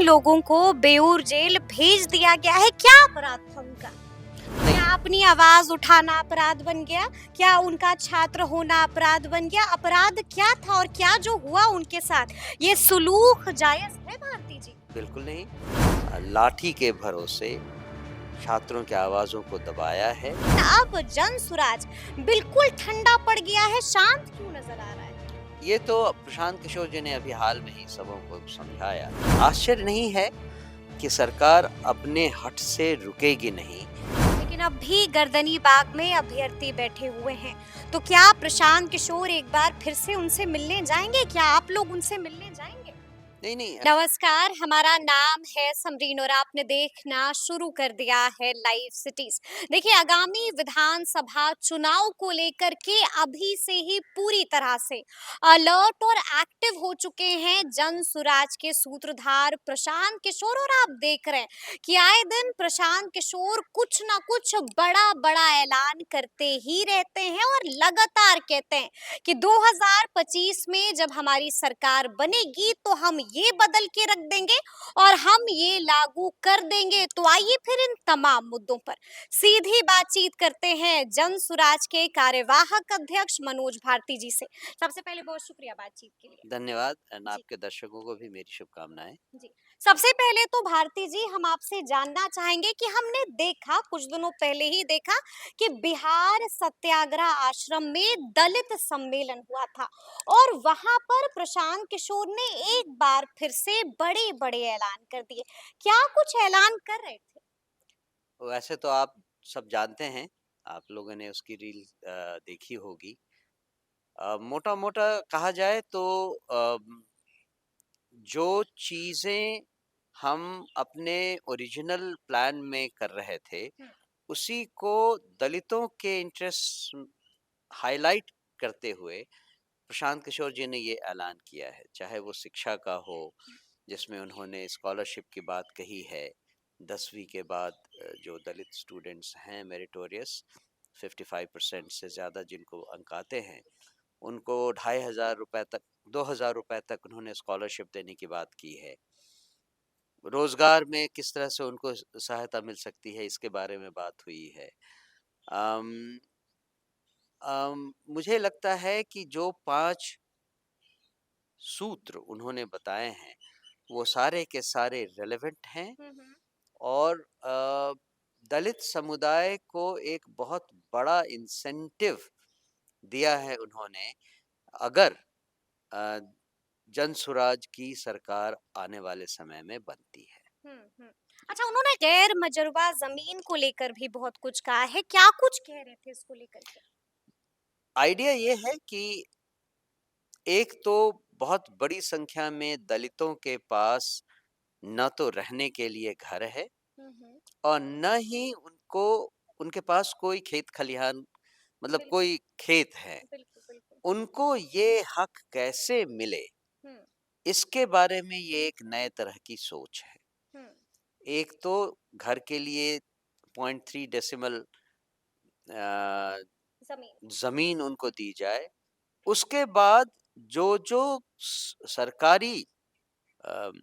लोगों को बेऊर जेल भेज दिया गया है। क्या अपराध था उनका? क्या अपनी आवाज उठाना अपराध बन गया? क्या उनका छात्र होना अपराध बन गया? अपराध क्या था और क्या जो हुआ उनके साथ, ये सुलूक जायज है भारती जी? बिल्कुल नहीं। लाठी के भरोसे छात्रों की आवाजों को दबाया है। अब जन सुराज बिल्कुल ठंडा पड़ गया है, शांत क्यों नजर आ रहा है? ये तो प्रशांत किशोर जी ने अभी हाल में ही सबों को समझाया। आश्चर्य नहीं है कि सरकार अपने हट से रुकेगी नहीं। लेकिन अब भी गर्दनी बाग में अभ्यर्थी बैठे हुए हैं, तो क्या प्रशांत किशोर एक बार फिर से उनसे मिलने जाएंगे? क्या आप लोग उनसे मिलने जाएंगे? नहीं। नमस्कार, हमारा नाम है समरीन और आपने देखना शुरू कर दिया है लाइव सिटीज। देखिए, आगामी विधानसभा चुनाव को लेकर के अभी से ही पूरी तरह से अलर्ट और एक्टिव हो चुके हैं जन सुराज के सूत्रधार प्रशांत किशोर। और आप देख रहे हैं कि आए दिन प्रशांत किशोर कुछ ना कुछ बड़ा बड़ा ऐलान करते ही रहते हैं और लगातार कहते हैं कि 2025 में जब हमारी सरकार बनेगी तो हम ये बदल के रख देंगे और हम ये लागू कर देंगे। तो आइए फिर इन तमाम मुद्दों पर सीधी बातचीत करते हैं जन सुराज के कार्यवाहक अध्यक्ष मनोज भारती जी से। सबसे पहले बहुत शुक्रिया बातचीत के लिए। धन्यवाद। जी आपके दर्शकों को भी मेरी शुभकामनाएं। जी। सबसे पहले तो भारती जी, हम आपसे जानना चाहेंगे कि हमने देखा कुछ दिनों पहले ही देखा कि बिहार सत्याग्रह आश्रम में दलित सम्मेलन हुआ था और वहां पर प्रशांत किशोर ने एक बार फिर से बड़े बड़े ऐलान कर दिए। क्या कुछ ऐलान कर रहे थे? वैसे तो आप सब जानते हैं, आप लोगों ने उसकी रील देखी होगी। मोटा मोटा कहा जाए तो जो चीजें हम अपने ओरिजिनल प्लान में कर रहे थे, हम्म, उसी को दलितों के इंटरेस्ट हाईलाइट करते हुए प्रशांत किशोर जी ने ये ऐलान किया है। चाहे वो शिक्षा का हो, जिसमें उन्होंने स्कॉलरशिप की बात कही है। 10वीं के बाद जो दलित स्टूडेंट्स हैं मेरिटोरियस, 55% से ज़्यादा जिनको अंक आते हैं, उनको 2,500 रुपए तक, 2,000 रुपए तक उन्होंने स्कॉलरशिप देने की बात की है। रोजगार में किस तरह से उनको सहायता मिल सकती है, इसके बारे में बात हुई है। अम, मुझे लगता है कि जो 5 सूत्र उन्होंने बताए हैं, वो सारे के सारे रेलेवेंट हैं हम्म, और दलित समुदाय को एक बहुत बड़ा इंसेंटिव दिया है उन्होंने, अगर अ, जनसुराज की सरकार आने वाले समय में बनती है। हम्म। अच्छा, उन्होंने गैर मजरूबा जमीन को लेकर भी बहुत कुछ कहा है। क्या कुछ कह रहे थे इसको लेकर के? आइडिया ये है कि एक तो बहुत बड़ी संख्या में दलितों के पास न तो रहने के लिए घर है हम्म। और न ही उनको उनके पास कोई खेत खलिहान, मतलब बिल्कुल कोई खेत है। बिल्कुल बिल्कुल। उनको ये हक कैसे मिले, हुँ, इसके बारे में ये एक नए तरह की सोच है। हुँ, एक तो घर के लिए 0.3 डेसिमल अ, ज़मीन। ज़मीन उनको दी जाए। उसके बाद जो सरकारी अम,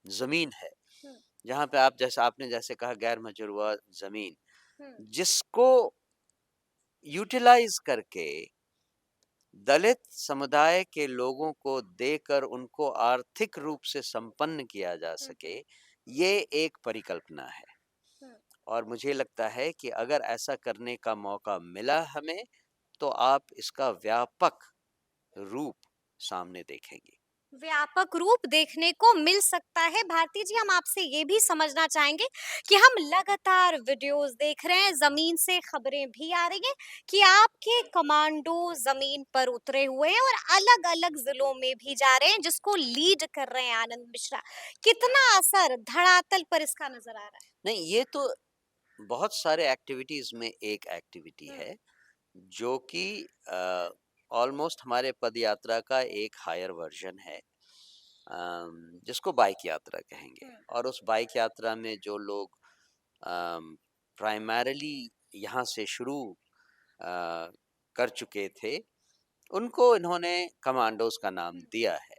ज़मीन है, हुँ, जहाँ पे आप जैसा आपने जैसे कहा गैर मजरूआ ज़मीन, हुँ, जिसको यूटिलाइज़ करके दलित समुदाय के लोगों को देकर उनको आर्थिक रूप से संपन्न किया जा हुँ, सके, हुँ, ये एक परिकल्पना है। हुँ। और मुझे लगता है कि अगर ऐसा करने का मौका मिला हमें, तो आप इसका व्यापक रूप सामने देखेंगे। व्यापक रूप देखने को मिल सकता है। भारती जी, हम आपसे ये भी समझना चाहेंगे कि हम लगातार वीडियोस देख रहे हैं, ज़मीन से खबरें भी आ रही हैं कि आपके कमांडो ज़मीन पर उतरे हुए हैं और अलग-अलग ज़िलों में भी जा रहे हैं, जिसको लीड कर रहे हैं आनंद मिश्रा। कितना असर धरातल पर इसका नज़र आ रहा है? नहीं, ये तो बहुत सारे एक्टिविटीज़ में एक एक्टिविटी हुँ, है, जो कि ऑलमोस्ट हमारे पदयात्रा का एक हायर वर्ज़न है, जिसको बाइक यात्रा कहेंगे। हुँ, और उस बाइक यात्रा में जो लोग प्राइमरीली यहाँ से शुरू अ, कर चुके थे, उनको इन्होंने कमांडोज़ का नाम हुँ, दिया है।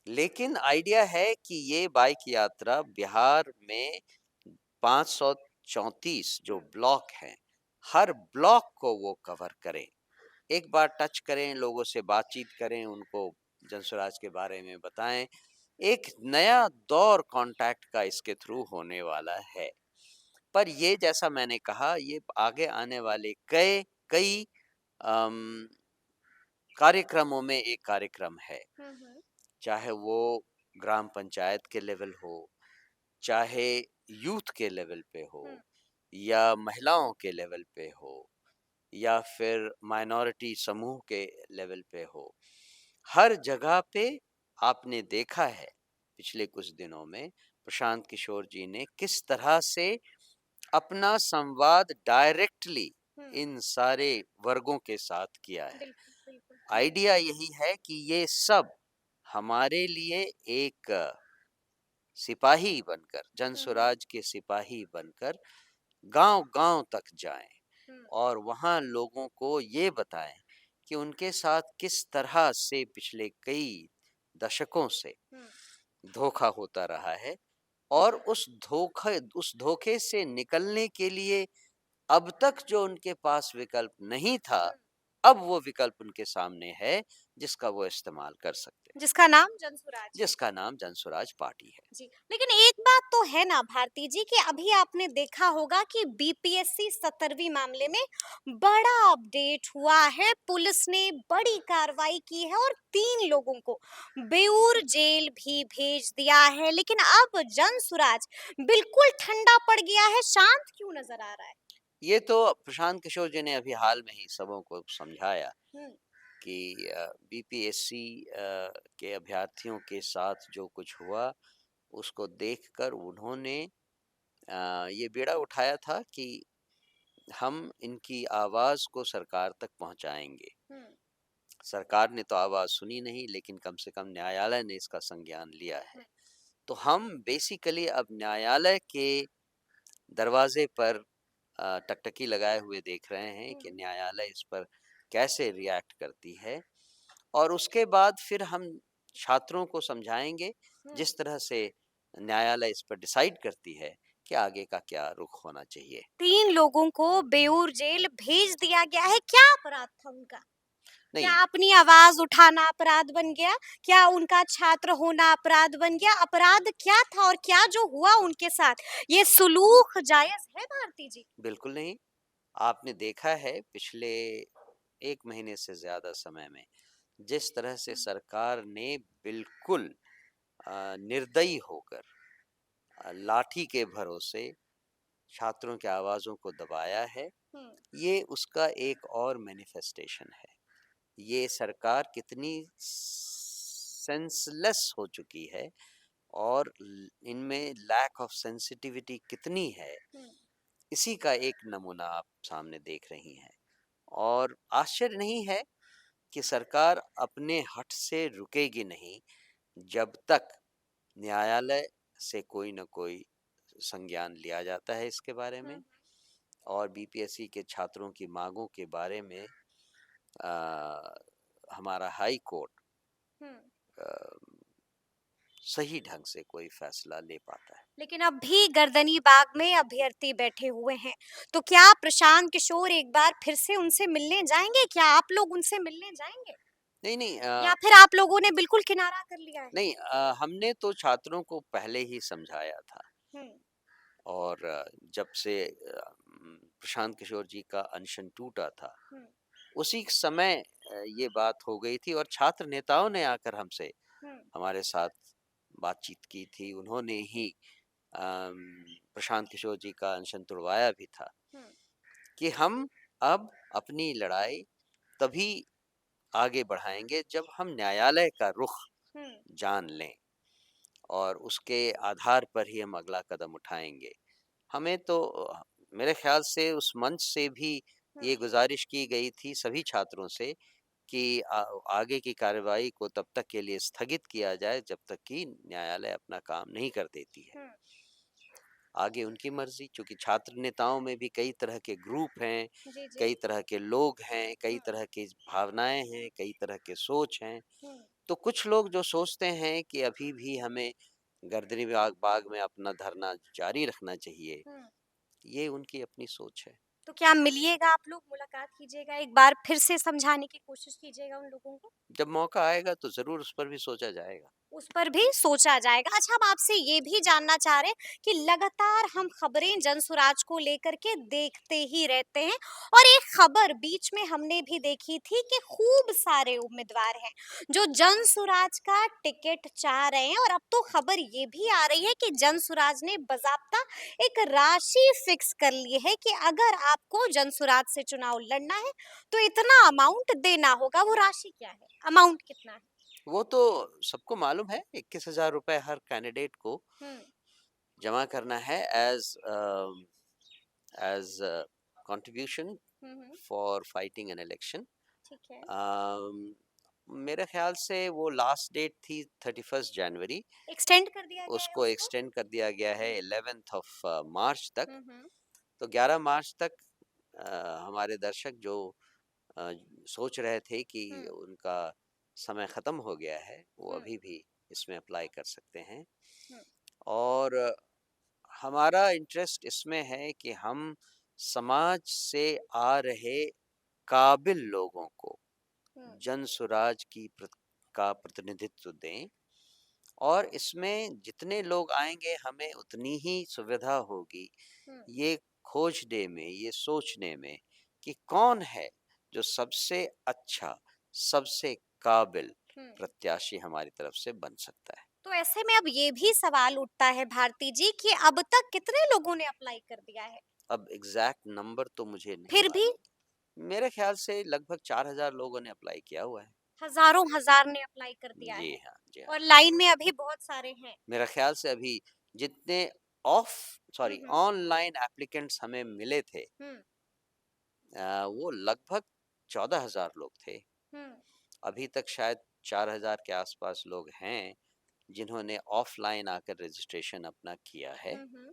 लेकिन आइडिया है कि ये बाइक यात्रा बिहार में 534 जो हुँ, ब्लॉक हैं, हर ब्लॉक को वो कवर करें। एक बार टच करें, लोगों से बातचीत करें, उनको जनस्वराज के बारे में बताएँ। एक नया दौर कॉन्टैक्ट का इसके थ्रू होने वाला है। पर ये जैसा मैंने कहा, ये आगे आने वाले कई अम, कार्यक्रमों में एक कार्यक्रम है। हुँ, हुँ, चाहे वो ग्राम पंचायत के लेवल हो, चाहे यूथ के लेवल पे हो, हुँ, या महिलाओं के लेवल पे हो, या फिर माइनॉरिटी समूह के लेवल पे हो। हर जगह पे आपने देखा है पिछले कुछ दिनों में प्रशांत किशोर जी ने किस तरह से अपना संवाद डायरेक्टली हुँ, इन सारे वर्गों के साथ किया है। बिल्कुल, बिल्कुल। आइडिया यही है कि ये सब हमारे लिए एक सिपाही बनकर, हुँ, हुँ, जनसुराज के सिपाही बनकर गांव-गांव तक जाएं हुँ, और वहां लोगों को ये बताएं कि उनके साथ किस तरह से पिछले कई दशकों से हुँ, धोखा होता रहा है और उस धोखे से निकलने के लिए अब तक जो उनके पास विकल्प नहीं था, हुँ। अब वो विकल्प उनके सामने है जिसका वो इस्तेमाल कर सकते हैं, जिसका नाम जनसुराज है। जिसका नाम जनसुराज पार्टी है। जी, लेकिन एक बात तो है ना भारती जी कि अभी आपने देखा होगा कि बीपीएससी 17वीं मामले में बड़ा अपडेट हुआ है। पुलिस ने बड़ी कार्रवाई की है और 3 लोगों को बेऊर जेल भी भेज दिया है। लेकिन अब जनसुराज बिल्कुल ठंडा पड़ गया है, शांत क्यों नज़र आ रहा है? ये तो प्रशांत किशोर जी ने अभी हाल में ही सबों को समझाया हुँ, कि बीपीएससी के अभ्यर्थियों के साथ जो कुछ हुआ, उसको देखकर उन्होंने ये बीड़ा उठाया था कि हम इनकी आवाज़ को सरकार तक पहुँचाएँगे। हुँ, सरकार ने तो आवाज़ सुनी नहीं, लेकिन कम से कम न्यायालय ने इसका संज्ञान लिया हुँ, है। तो हम बेसिकली अब न्यायालय के दरवाजे पर टकटकी लगाए हुए देख रहे हैं हुँ, कि न्यायालय इस पर कैसे रिएक्ट करती है और उसके बाद फिर हम छात्रों को समझाएँगे, हुँ। जिस तरह से न्यायालय इस पर डिसाइड करती है कि आगे का क्या रुख होना चाहिए। 3 लोगों को बेऊर जेल भेज दिया गया है, क्या अपराध था उनका? क्या नहीं, अपनी आवाज उठाना अपराध बन गया? क्या उनका छात्र होना अपराध बन गया? अपराध क्या था और क्या जो हुआ उनके साथ, ये सुलूक जायज़ है भारती जी? बिल्कुल नहीं। आपने देखा है पिछले 1 महीने से ज़्यादा समय में, जिस तरह से हुँ, सरकार ने बिल्कुल निर्दयी होकर लाठी के भरोसे छात्रों की आवाज़ों को दबाया है, हुँ, ये उसका एक और मैनिफेस्टेशन है। ये सरकार कितनी सेंसलेस हो चुकी है और इनमें लैक ऑफ सेंसिटिविटी कितनी है, हुँ, इसी का एक नमूना आप सामने देख रही हैं। और आश्चर्य नहीं है कि सरकार अपने हठ से रुकेगी नहीं जब तक न्यायालय से कोई न कोई संज्ञान लिया जाता है इसके बारे हुँ, में और बीपीएससी के छात्रों की मांगों के बारे में अ, हमारा हाई कोर्ट हुँ। अ, सही ढंग से कोई फैसला ले पाता है। लेकिन अब भी गर्दनी बाग में अभ्यर्थी बैठे हुए हैं, तो क्या प्रशांत किशोर एक बार फिर से उनसे मिलने जाएँगे? क्या आप लोग उनसे मिलने जाएँगे? नहीं, नहीं या फिर आप लोगों ने बिल्कुल किनारा कर लिया है? नहीं हमने तो छात्रों को पहले ही समझाया था हुँ, और जब से प्रशांत किशोर जी का अनशन टूटा था, हुँ, उसी समय ये बात हो गई थी और छात्र नेताओं ने आकर हमसे हुँ, हमारे साथ बातचीत की थी। उन्होंने ही प्रशांत किशोर जी का अनशन तुड़वाया भी था हुँ, कि हम अब अपनी लड़ाई तभी आगे बढ़ाएँगे जब हम न्यायालय का रुख हुँ, जान लें और उसके आधार पर ही हम अगला कदम उठाएँगे। हमें तो मेरे ख़्याल से उस मंच से भी हुँ। ये गुज़ारिश की गई थी सभी छात्रों से कि आगे की कार्रवाई को तब तक के लिए स्थगित किया जाए जब तक कि न्यायालय अपना काम नहीं कर देती है। हुँ, आगे उनकी मर्ज़ी, चूँकि छात्र नेताओं में भी कई तरह के ग्रुप हैं, जी, जी। कई तरह के लोग हैं, कई हुँ, तरह की भावनाएँ हैं, कई तरह के सोच हैं। हुँ, तो कुछ लोग जो सोचते हैं कि अभी भी हमें गर्दनी बाग बाग में अपना धरना जारी रखना चाहिए, हुँ। ये उनकी अपनी सोच है। तो क्या मिलिएगा आप लोग, मुलाकात कीजिएगा, एक बार फिर से समझाने की कोशिश कीजिएगा उन लोगों को? जब मौका आएगा तो ज़रूर उस पर भी सोचा जाएगा। उस पर भी सोचा जाएगा। अच्छा, हम आपसे ये भी जानना चाह रहे हैं कि लगातार हम खबरें जनसुराज को लेकर के देखते ही रहते हैं, और एक खबर बीच में हमने भी देखी थी कि खूब सारे उम्मीदवार हैं जो जनसुराज का टिकट चाह रहे हैं, और अब तो खबर ये भी आ रही है कि जनसुराज ने बाज़ाब्ता एक राशि फिक्स कर ली है कि अगर आपको जनसुराज से चुनाव लड़ना है तो इतना अमाउंट देना होगा। वो राशि क्या है? अमाउंट कितना है? वो तो सबको मालूम है, 21,000 रुपए हर कैंडिडेट को हुँ। जमा करना है as contribution hmm, hmm. For fighting an election. ठीक है। अम, मेरे ख़्याल से वो लास्ट डेट थी 31st जनवरी, एक्सटेंड कर दिया गया है उसको उसको? एक्सटेंड कर दिया गया है 11th ऑफ मार्च तक। हुँ, हुँ। तो 11 मार्च तक हमारे दर्शक जो अ, सोच रहे थे कि हुँ, उनका समय ख़त्म हो गया है, वो हुँ, अभी भी इसमें अप्लाई कर सकते हैं। हुँ, और हमारा इंटरेस्ट इसमें है कि हम समाज से आ रहे काबिल लोगों को हुँ, जनसुराज की का प्रतिनिधित्व दें, और इसमें जितने लोग आएंगे हमें उतनी ही सुविधा होगी हुँ, ये खोजने में, ये सोचने में कि कौन है जो सबसे अच्छा, सबसे काबिल हुँ। प्रत्याशी हमारी तरफ से बन सकता है। तो ऐसे में अब ये भी सवाल उठता है भारती जी कि अब तक कितने लोगों ने अप्लाई कर दिया है? अब एग्जैक्ट नंबर तो मुझे नहीं फिर भी मालूम। मेरे ख्याल से लगभग 4,000 लोगों ने अप्लाई किया हुआ है। हज़ारों हज़ार ने अप्लाई कर दिया जी है, हाँ, जी हाँ। और लाइन में अभी बहुत सारे हैं। मेरा ख्याल से अभी जितने of hmm, sorry hmm, online applicants हमें मिले थे, हुँ, वो लगभग 14,000 लोग थे। हुँ, अभी तक शायद 4,000 के आसपास लोग हैं जिन्होंने ऑफलाइन आकर रजिस्ट्रेशन अपना किया है। हुँ, हुँ,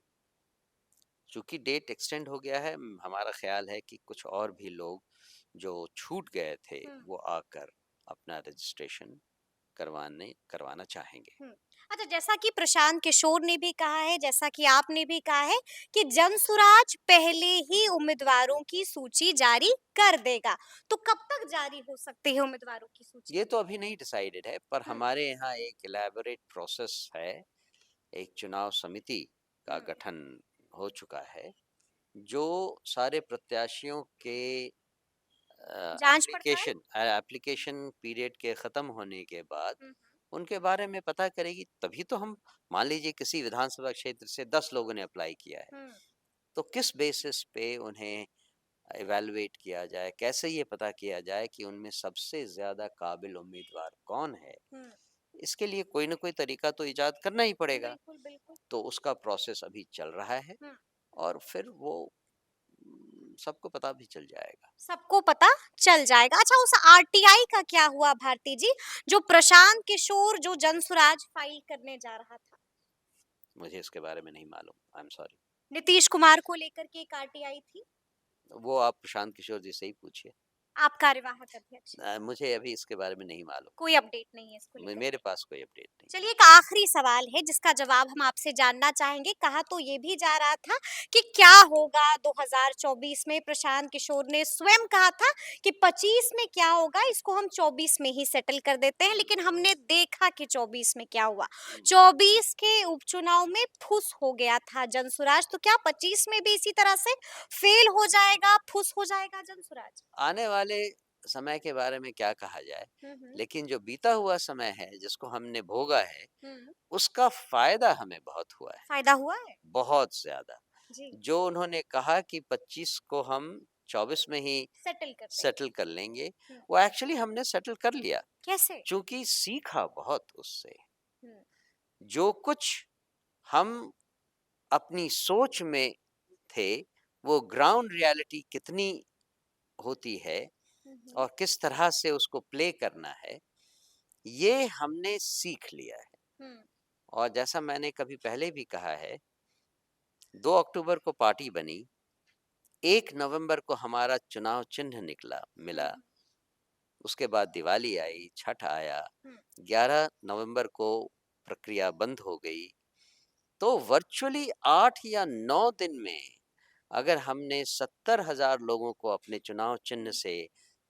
चूँकि डेट एक्सटेंड हो गया है, हमारा ख़्याल है कि कुछ और भी लोग जो छूट गए थे, हुँ। वो आकर अपना रजिस्ट्रेशन करवाना चाहेंगे। हुँ। अच्छा, जैसा कि प्रशांत किशोर ने भी कहा है, जैसा कि आपने भी कहा है कि जनसुराज पहले ही उम्मीदवारों की सूची जारी कर देगा। तो कब तक जारी हो सकती है उम्मीदवारों की सूची? ये तो अभी नहीं डिसाइडेड है, पर हुँ, हमारे यहाँ एक इलैबोरेट प्रोसेस है, एक चुनाव समिति का हुँ। गठन हो चुका है, जो सारे प्रत्याशियों के जाँच-पड़ताल? एप्लीकेशन पीरियड के ख़त्म होने के बाद हुँ, उनके बारे में पता करेगी, तभी तो हम मान लीजिए किसी विधानसभा क्षेत्र से 10 लोगों ने अप्लाई किया है, हुँ, तो किस बेसिस पे उन्हें इवैल्यूएट किया जाए, कैसे ये पता किया जाए कि उनमें सबसे ज़्यादा काबिल उम्मीदवार कौन है? हुँ। इसके लिए कोई न कोई तरीका तो इजाद करना ही पड़ेगा। बिल्कुल, बिल्कुल। तो उसका प्रोसेस अभी चल रहा है, हुँ। और फिर वो सबको पता भी चल जाएगा। सबको पता चल जाएगा। अच्छा, उस आरटीआई का क्या हुआ भारती जी, जो प्रशांत किशोर जो जनसुराज फाइल करने जा रहा था? मुझे इसके बारे में नहीं मालूम, I am sorry. Nitish Kumar को लेकर के एक आरटीआई थी? वो आप प्रशांत किशोर जी से ही पूछिए। आप कार्यवाहक अध्यक्ष हैं। मुझे अभी इसके बारे में नहीं मालूम। कोई अपडेट नहीं है इसको लेकर मेरे के? पास कोई अपडेट नहीं है। चलिए, एक आखिरी सवाल है जिसका जवाब हम आपसे जानना चाहेंगे। कहा तो ये भी जा रहा था कि क्या होगा 2024 में। प्रशांत किशोर ने स्वयं कहा था कि 25 में क्या होगा इसको हम 24 में ही सेटल कर देते हैं, हुँ, लेकिन हमने देखा कि 24 में क्या हुआ। हुँ। 24 के उपचुनाव में फुस हो गया था जनसुराज, तो क्या 25 में भी इसी तरह से फेल हो जाएगा, फुस हो जाएगा जनसुराज? आने वाले समय के बारे में क्या कहा जाए, हम्म। लेकिन जो बीता हुआ समय है, जिसको हमने भोगा है, हम्म। उसका फ़ायदा हमें बहुत हुआ है, फायदा हुआ है। बहुत ज़्यादा। जी। जो उन्होंने कहा कि 25 को हम 24 में ही सेटल कर देंगे। सेटल कर लेंगे, हम्म। वो एक्चुअली हमने सेटल कर लिया, कैसे? चूँकि सीखा बहुत उससे। हम्म। जो कुछ हम अपनी सोच में थे, वो ग्राउंड रियलिटी कितनी होती है हम्म। और किस तरह से उसको प्ले करना है, ये हमने सीख लिया है। हम्म। और जैसा मैंने कभी पहले भी कहा है, 2 अक्टूबर को पार्टी बनी, 1 नवंबर को हमारा चुनाव चिन्ह निकला मिला, हम्म। उसके बाद दिवाली आई, छठ आया, हुँ, 11 नवंबर को प्रक्रिया बंद हो गई। तो वर्चुअली 8 या 9 दिन में अगर हमने 70,000 लोगों को अपने चुनाव चिन्ह हुँ, से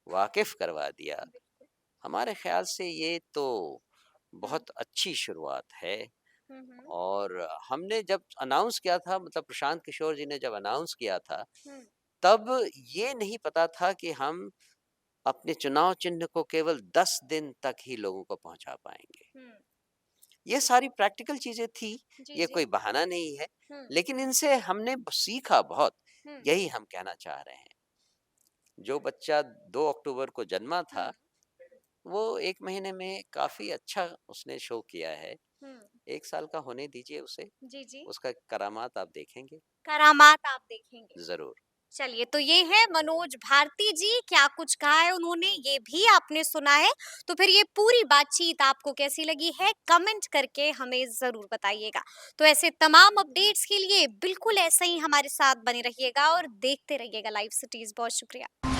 वाकिफ़ करवा दिया, बिल्कुल। हमारे ख़्याल से ये तो हुँ, बहुत अच्छी शुरुआत है। हुँ, हुँ, और हमने जब अनाउंस किया था, मतलब प्रशांत किशोर जी ने जब अनाउंस किया था, हुँ, तब ये नहीं पता था कि हम अपने चुनाव चिन्ह को केवल 10 दिन तक ही लोगों को पहुँचा पाएँगे। हुँ। ये सारी प्रैक्टिकल चीज़ें थी, जी, ये जी। कोई बहाना नहीं है, हुँ, लेकिन इनसे हमने सीखा बहुत, हुँ, यही हम कहना चाह रहे हैं। जो बच्चा 2 अक्टूबर को जन्मा हुँ, था, वो 1 महीने में काफ़ी अच्छा उसने शो किया है। हुँ। 1 साल का होने दीजिए उसे, जी, जी। उसका करामात आप देखेंगे, करामात आप देखेंगे। ज़रूर। चलिए, तो ये है मनोज भारती जी, क्या कुछ कहा है उन्होंने, ये भी आपने सुना है। तो फिर ये पूरी बातचीत आपको कैसी लगी है, कमेंट करके हमें ज़रूर बताइएगा। तो ऐसे तमाम अपडेट्स के लिए बिल्कुल ऐसे ही हमारे साथ बने रहिएगा और देखते रहिएगा लाइव सिटीज़। बहुत शुक्रिया।